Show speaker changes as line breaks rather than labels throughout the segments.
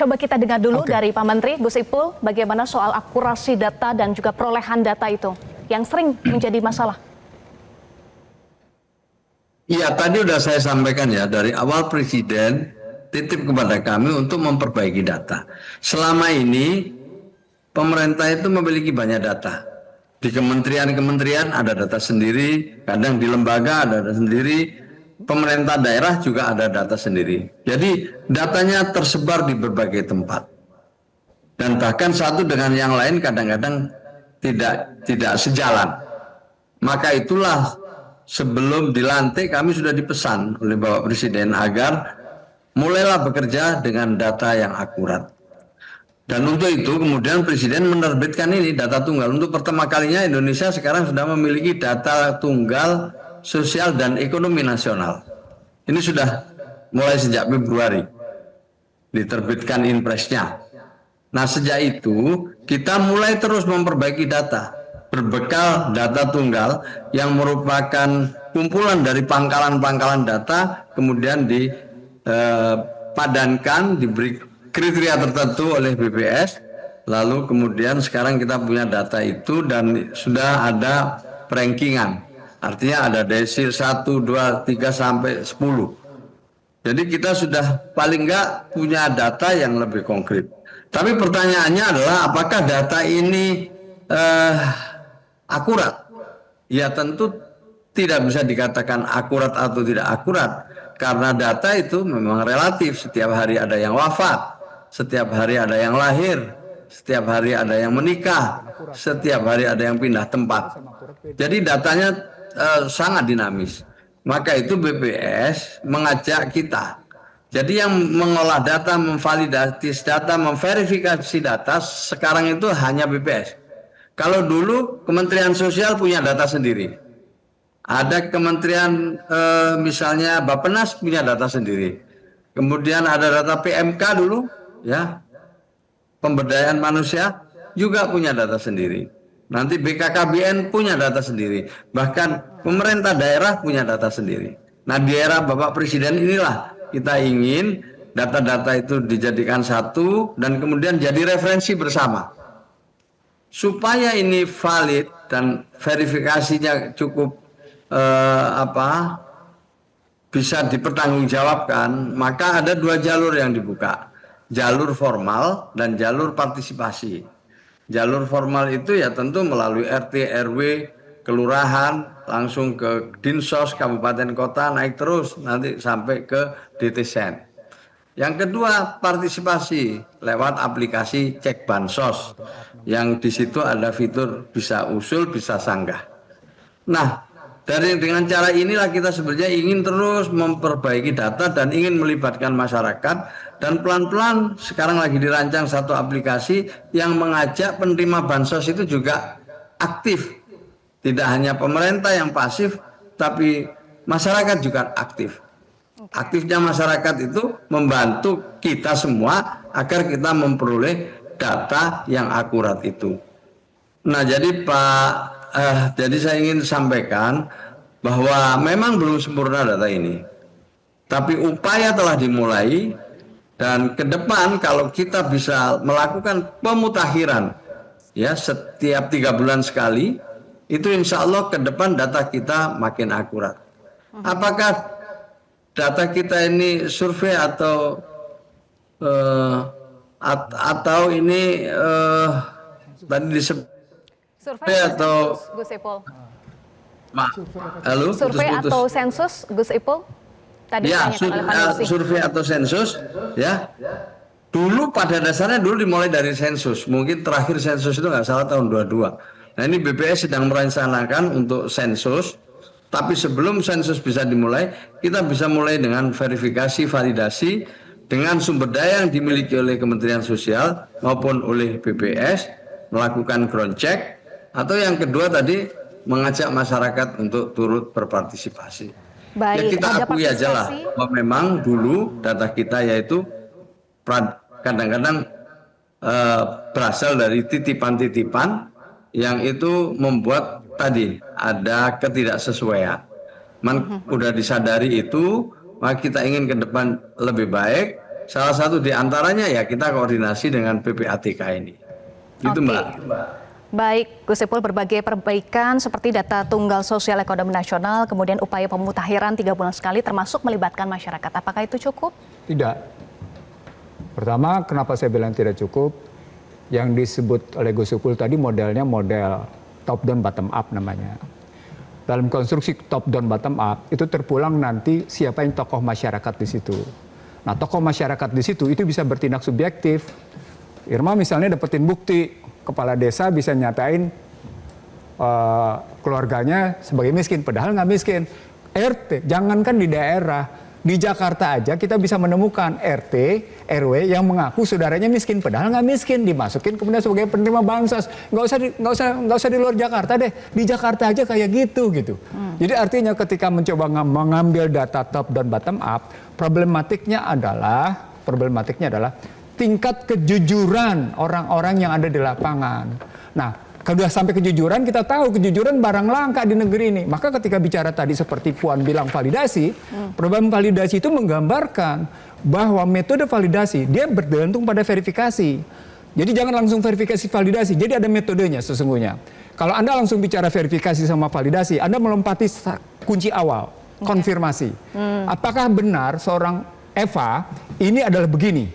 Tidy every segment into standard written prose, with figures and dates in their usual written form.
Coba kita dengar dulu dari Pak Menteri, Gus Ipul, bagaimana soal akurasi data dan juga perolehan data itu yang sering menjadi masalah.
Iya, tadi sudah saya sampaikan ya, dari awal Presiden titip kepada kami untuk memperbaiki data. Selama ini pemerintah itu memiliki banyak data. Di kementerian-kementerian ada data sendiri, kadang di lembaga ada data sendiri, pemerintah daerah juga ada data sendiri. Jadi datanya tersebar di berbagai tempat. Dan bahkan satu dengan yang lain kadang-kadang tidak sejalan. Maka itulah sebelum dilantik kami sudah dipesan oleh Bapak Presiden agar mulailah bekerja dengan data yang akurat. Dan untuk itu kemudian Presiden menerbitkan ini data tunggal. Untuk pertama kalinya Indonesia sekarang sudah memiliki data tunggal sosial dan ekonomi nasional. Ini sudah mulai sejak Februari diterbitkan impresnya. Nah sejak itu kita mulai terus memperbaiki data berbekal data tunggal yang merupakan kumpulan dari pangkalan-pangkalan data kemudian dipadankan, diberi kriteria tertentu oleh BPS, lalu kemudian sekarang kita punya data itu dan sudah ada rankingan. Artinya ada desil 1, 2, 3 sampai 10. Jadi kita sudah paling enggak punya data yang lebih konkret. Tapi pertanyaannya adalah apakah data ini akurat? Ya tentu tidak bisa dikatakan akurat atau tidak akurat. Karena data itu memang relatif. Setiap hari ada yang wafat. Setiap hari ada yang lahir, setiap hari ada yang menikah, setiap hari ada yang pindah tempat. Jadi datanya sangat dinamis. Maka itu BPS mengajak kita. Jadi yang mengolah data, memvalidasi data, memverifikasi data sekarang itu hanya BPS. Kalau dulu Kementerian Sosial punya data sendiri. Ada kementerian misalnya Bappenas punya data sendiri. Kemudian ada data PMK dulu. Ya, pemberdayaan manusia juga punya data sendiri. Nanti BKKBN punya data sendiri. Bahkan pemerintah daerah punya data sendiri. Nah di era Bapak Presiden inilah kita ingin data-data itu dijadikan satu dan kemudian jadi referensi bersama. Supaya ini valid dan verifikasinya cukup bisa dipertanggungjawabkan, maka ada dua jalur yang dibuka. Jalur formal dan jalur partisipasi. Jalur formal itu ya tentu melalui RT, RW, kelurahan, langsung ke Dinsos, kabupaten kota, naik terus nanti sampai ke DTSen. Yang kedua partisipasi lewat aplikasi Cek Bansos, yang di situ ada fitur bisa usul, bisa sanggah. Nah, dengan cara inilah kita sebenarnya ingin terus memperbaiki data dan ingin melibatkan masyarakat, dan pelan-pelan sekarang lagi dirancang satu aplikasi yang mengajak penerima bansos itu juga aktif. Tidak hanya pemerintah yang pasif, tapi masyarakat juga aktif. Aktifnya masyarakat itu membantu kita semua agar kita memperoleh data yang akurat itu. Nah jadi jadi saya ingin sampaikan bahwa memang belum sempurna data ini, tapi upaya telah dimulai dan ke depan kalau kita bisa melakukan pemutakhiran ya setiap 3 bulan sekali, itu insya Allah ke depan data kita makin akurat. Apakah data kita ini survei atau ini tadi disebut
survei atau Gus Ipul?
Halo,
survei atau sensus Gus Ipul? Tadi
ya, survei atau sensus ya. Dulu pada dasarnya dulu dimulai dari sensus. Mungkin terakhir sensus itu nggak salah tahun 22. Nah ini BPS sedang merencanakan untuk sensus. Tapi sebelum sensus bisa dimulai, kita bisa mulai dengan verifikasi, validasi dengan sumber daya yang dimiliki oleh Kementerian Sosial maupun oleh BPS, melakukan ground check. Atau yang kedua tadi mengajak masyarakat untuk turut berpartisipasi.
Baik,
ya kita akui aja lah bahwa memang dulu data kita yaitu kadang-kadang berasal dari titipan-titipan yang itu membuat tadi ada ketidaksesuaian. Udah disadari itu, maka kita ingin ke depan lebih baik Salah satu di antaranya ya kita koordinasi dengan PPATK ini. Gitu
Oke.
Mbak.
Baik, Gus Ipul, berbagai perbaikan seperti data tunggal sosial ekonomi nasional, kemudian upaya pemutakhiran 3 bulan sekali termasuk melibatkan masyarakat. Apakah itu cukup?
Tidak. Pertama, kenapa saya bilang tidak cukup? Yang disebut oleh Gus Ipul tadi modelnya model top down bottom up namanya. Dalam konstruksi top down bottom up itu terpulang nanti siapa yang tokoh masyarakat di situ. Nah, tokoh masyarakat di situ itu bisa bertindak subjektif. Irma misalnya dapetin bukti, kepala desa bisa nyatain keluarganya sebagai miskin, padahal nggak miskin. RT, jangankan di daerah, di Jakarta aja kita bisa menemukan RT, RW yang mengaku saudaranya miskin, padahal nggak miskin, dimasukin kemudian sebagai penerima bansos. Nggak usah di luar Jakarta deh, di Jakarta aja kayak gitu. Jadi artinya ketika mencoba mengambil data top dan bottom up, problematiknya adalah tingkat kejujuran orang-orang yang ada di lapangan. Nah, kalau sampai kejujuran, kita tahu kejujuran barang langka di negeri ini. Maka ketika bicara tadi seperti Puan bilang validasi, problem validasi itu menggambarkan bahwa metode validasi dia bergantung pada verifikasi. Jadi jangan langsung verifikasi validasi. Jadi ada metodenya sesungguhnya. Kalau Anda langsung bicara verifikasi sama validasi, Anda melompati kunci awal, konfirmasi. Apakah benar seorang Eva ini adalah begini?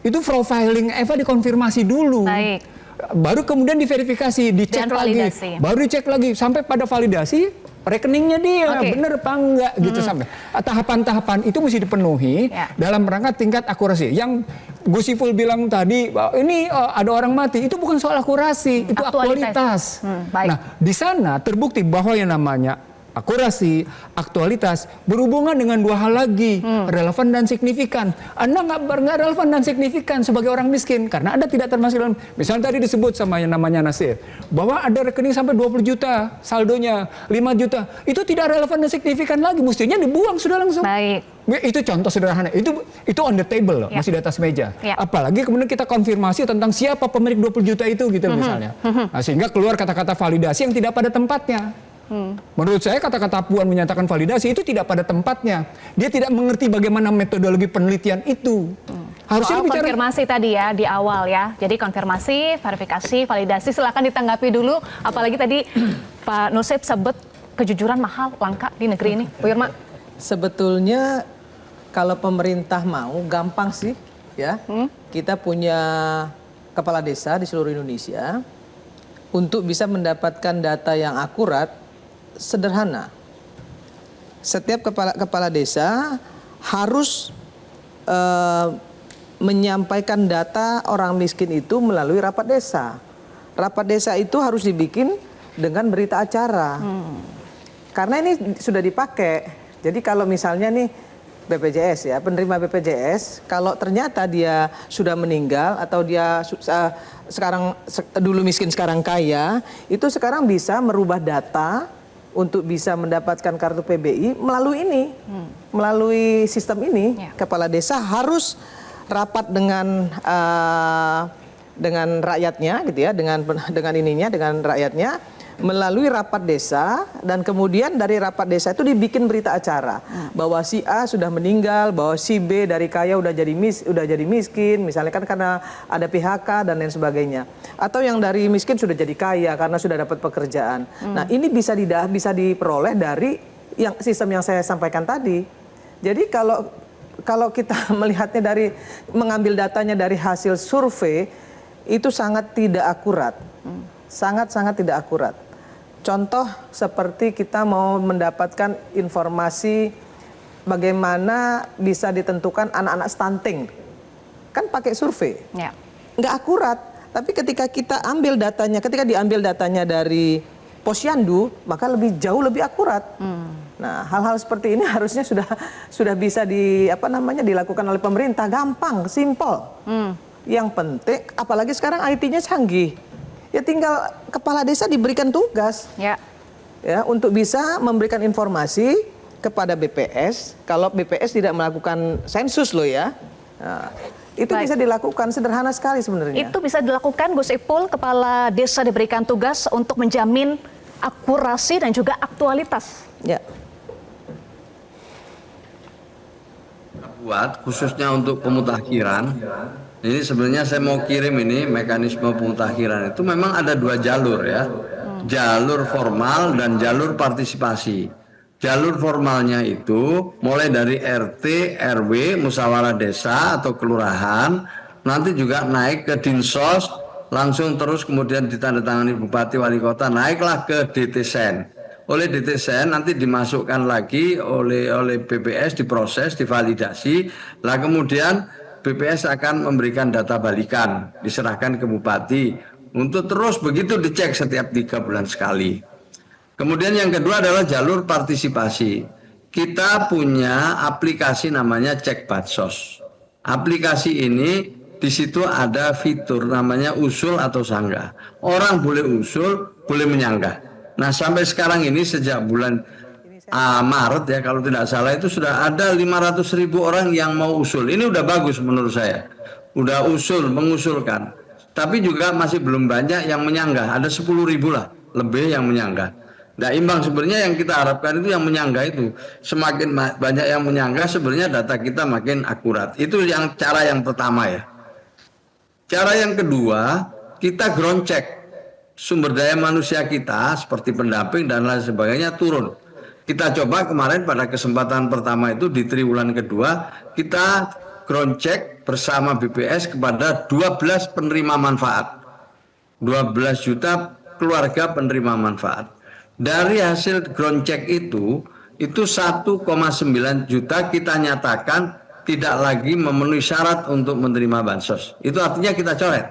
Itu profiling Eva dikonfirmasi dulu.
Baik.
Baru kemudian diverifikasi, dicek lagi, baru dicek lagi sampai pada validasi rekeningnya dia benar apa enggak gitu sampai tahapan-tahapan itu mesti dipenuhi dalam rangka tingkat akurasi. Yang Gus Ipul bilang tadi ini ada orang mati, itu bukan soal akurasi, itu aktualitas. Nah, di sana terbukti bahwa yang namanya akurasi, aktualitas berhubungan dengan dua hal lagi, relevan dan signifikan. Anda nggak relevan dan signifikan sebagai orang miskin karena Anda tidak termasuk dalam. Misalnya tadi disebut sama yang namanya Nasir bahwa ada rekening sampai 20 juta saldonya, 5 juta. Itu tidak relevan dan signifikan lagi, mestinya dibuang sudah langsung.
Baik.
Itu contoh sederhana. Itu on the table loh, masih di atas meja. Apalagi kemudian kita konfirmasi tentang siapa pemilik 20 juta itu gitu misalnya. Nah, sehingga keluar kata-kata validasi yang tidak pada tempatnya. Menurut saya kata-kata Puan menyatakan validasi itu tidak pada tempatnya. Dia tidak mengerti bagaimana metodologi penelitian itu. Harusnya
bicara konfirmasi tadi ya di awal ya. Jadi konfirmasi, verifikasi, validasi, silakan ditanggapi dulu. Apalagi tadi Pak Nusib sebut kejujuran mahal, langka di negeri ini. Bu Irma.
Sebetulnya kalau pemerintah mau gampang sih ya. Kita punya kepala desa di seluruh Indonesia untuk bisa mendapatkan data yang akurat. Sederhana, setiap kepala desa harus menyampaikan data orang miskin itu melalui rapat desa. Rapat desa itu harus dibikin dengan berita acara, karena ini sudah dipakai. Jadi kalau misalnya nih BPJS ya, penerima BPJS, kalau ternyata dia sudah meninggal atau dia sekarang dulu miskin sekarang kaya, itu sekarang bisa merubah data untuk bisa mendapatkan kartu PBI melalui ini, melalui sistem ini. Kepala desa harus rapat dengan rakyatnya, gitu ya, dengan rakyatnya melalui rapat desa, dan kemudian dari rapat desa itu dibikin berita acara bahwa si A sudah meninggal, bahwa si B dari kaya udah jadi miskin, misalnya kan karena ada PHK dan lain sebagainya, atau yang dari miskin sudah jadi kaya karena sudah dapat pekerjaan. Nah, ini bisa diperoleh dari sistem yang saya sampaikan tadi. Jadi kalau kita melihatnya dari mengambil datanya dari hasil survei itu sangat tidak akurat. Sangat-sangat tidak akurat. Contoh seperti kita mau mendapatkan informasi bagaimana bisa ditentukan anak-anak stunting. Kan pakai survei. Nggak akurat. Tapi ketika kita ambil datanya, ketika diambil datanya dari Posyandu, maka jauh lebih akurat. Nah, hal-hal seperti ini harusnya sudah bisa dilakukan oleh pemerintah, gampang, simple. Yang penting, apalagi sekarang IT-nya canggih. Ya tinggal kepala desa diberikan tugas ya untuk bisa memberikan informasi kepada BPS. Kalau BPS tidak melakukan sensus loh ya, itu bisa dilakukan, sederhana sekali sebenarnya.
Itu bisa dilakukan, Gus Ipul, kepala desa diberikan tugas untuk menjamin akurasi dan juga aktualitas.
Buat buat khususnya untuk pemutakhiran. Ini sebenarnya saya mau kirim ini mekanisme pemutakhiran itu memang ada 2 jalur ya. Jalur formal dan jalur partisipasi. Jalur formalnya itu mulai dari RT, RW, musyawarah desa atau kelurahan, nanti juga naik ke Dinsos, langsung terus kemudian ditandatangani bupati wali kota, naiklah ke DTSen. Oleh DTSen nanti dimasukkan lagi oleh BPS, diproses, divalidasi, lah kemudian BPS akan memberikan data balikan, diserahkan ke bupati untuk terus begitu dicek setiap 3 bulan sekali. Kemudian yang kedua adalah jalur partisipasi. Kita punya aplikasi namanya Cek Bansos. Aplikasi ini di situ ada fitur namanya usul atau sanggah. Orang boleh usul, boleh menyanggah. Nah sampai sekarang ini sejak bulan Maret ya kalau tidak salah itu sudah ada 500.000 orang yang mau usul. Ini udah bagus menurut saya. Udah mengusulkan. Tapi juga masih belum banyak yang menyanggah. Ada 10.000 lah lebih yang menyanggah. Nah imbang sebenarnya yang kita harapkan itu yang menyanggah itu. Semakin banyak yang menyanggah sebenarnya data kita makin akurat. Itu cara yang pertama ya. Cara yang kedua, kita ground check. Sumber daya manusia kita seperti pendamping dan lain sebagainya turun. Kita coba kemarin pada kesempatan pertama itu di triwulan kedua kita ground check bersama BPS kepada 12 penerima manfaat. 12 juta keluarga penerima manfaat. Dari hasil ground check itu 1,9 juta kita nyatakan tidak lagi memenuhi syarat untuk menerima bansos. Itu artinya kita coret.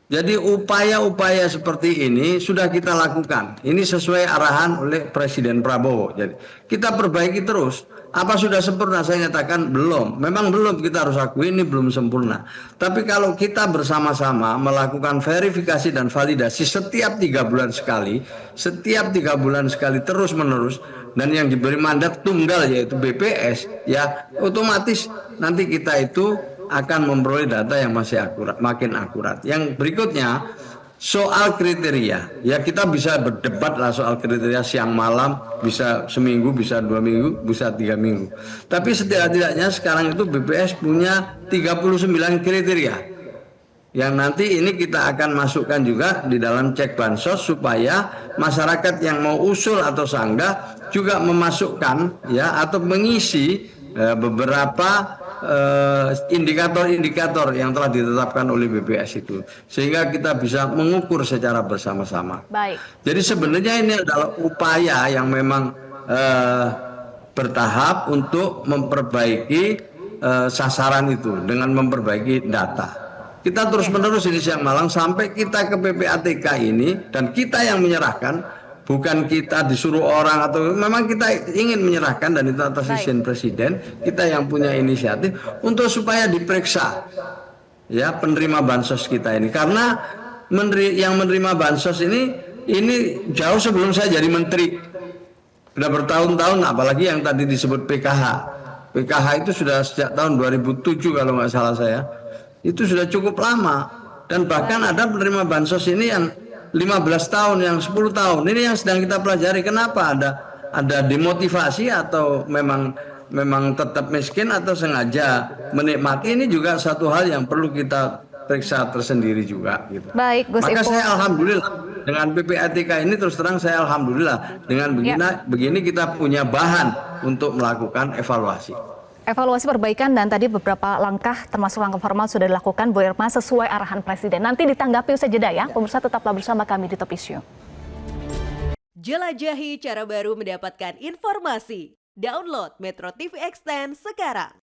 Jadi upaya-upaya seperti ini sudah kita lakukan. Ini sesuai arahan oleh Presiden Prabowo. Jadi kita perbaiki terus. Apa sudah sempurna? Saya nyatakan belum. Memang belum, kita harus akui ini belum sempurna. Tapi kalau kita bersama-sama melakukan verifikasi dan validasi setiap 3 bulan sekali, terus menerus, dan yang diberi mandat tunggal yaitu BPS, ya otomatis nanti kita itu akan memperoleh data yang masih akurat, makin akurat. Yang berikutnya soal kriteria, ya kita bisa berdebat lah soal kriteria siang malam, bisa seminggu, bisa 2 minggu, bisa 3 minggu. Tapi setidak-tidaknya sekarang itu BPS punya 39 kriteria yang nanti ini kita akan masukkan juga di dalam cek bansos supaya masyarakat yang mau usul atau sanggah juga memasukkan ya atau mengisi beberapa indikator-indikator yang telah ditetapkan oleh BPS itu sehingga kita bisa mengukur secara bersama-sama.
Baik.
Jadi sebenarnya ini adalah upaya yang memang bertahap untuk memperbaiki sasaran itu dengan memperbaiki data. Kita terus-menerus ini siang malam sampai kita ke PPATK ini dan kita yang menyerahkan. Bukan kita disuruh orang atau memang kita ingin menyerahkan dan itu atas izin Presiden, kita yang punya inisiatif untuk supaya diperiksa ya penerima bansos kita ini karena yang menerima bansos ini jauh sebelum saya jadi menteri. Sudah bertahun-tahun apalagi yang tadi disebut PKH. PKH itu sudah sejak tahun 2007 kalau nggak salah saya. Itu sudah cukup lama dan bahkan ada penerima bansos ini yang 15 tahun, yang 10 tahun. Ini yang sedang kita pelajari. Kenapa ada demotivasi atau memang tetap miskin atau sengaja menikmati, ini juga satu hal yang perlu kita periksa tersendiri juga gitu.
Baik, Gus
Maka
Ipul.
saya alhamdulillah dengan PPATK ini terus terang saya alhamdulillah dengan begini kita punya bahan untuk melakukan evaluasi.
Evaluasi perbaikan dan tadi beberapa langkah termasuk langkah formal sudah dilakukan Bu Irma sesuai arahan Presiden. Nanti ditanggapi usai jeda ya. Pemirsa tetaplah bersama kami di Top Issue.
Jelajahi cara baru mendapatkan informasi. Download Metro TV Extend sekarang.